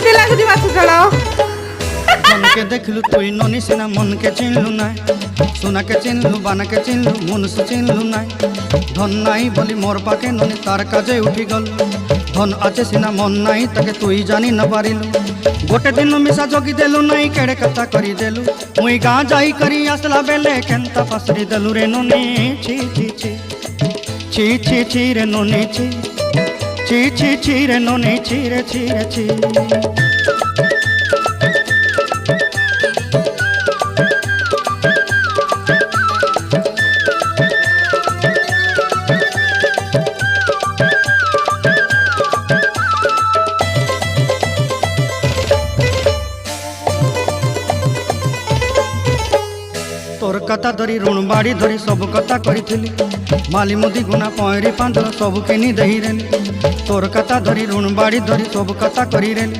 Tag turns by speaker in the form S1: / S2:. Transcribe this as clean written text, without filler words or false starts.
S1: କେମିତି ଲାଗୁଛି ମାଛ ଝୋଳ?
S2: মনকে দেখলু তুই ননি সিনা মনকে চিনলু নাই সোনাকে চিনলু বানাকে চিনলু মনুষ্য চিনলু নাই ধন নাই বলি মোর পাকে ননি তার কাজে উঠি গল ধন আছে সিনা মন নাই তাকে তুই জানি না পারিলু গোটে দিন মিশা জগি দেলু নাই কেড়ে কথা করি দেলু মুই গাঁ যাই করি আসলা বেলে কেনতা পাসরি দেলু রে ননি ছি ছি ছি ছি ছি ছি রে ননি ছি ছি ছি ছি রে ননি ছি রে ছি রে ছি। তোর কথা ধরি ঋণ বাড়ি ধরি সব কথা করিছিলি মালি মুদি গুনা পয়রি পাঁদর সবু কিনি দেহিরেলি তোর কথা ধরি ঋণ বাড়ি ধরি সব কথা করিরেলি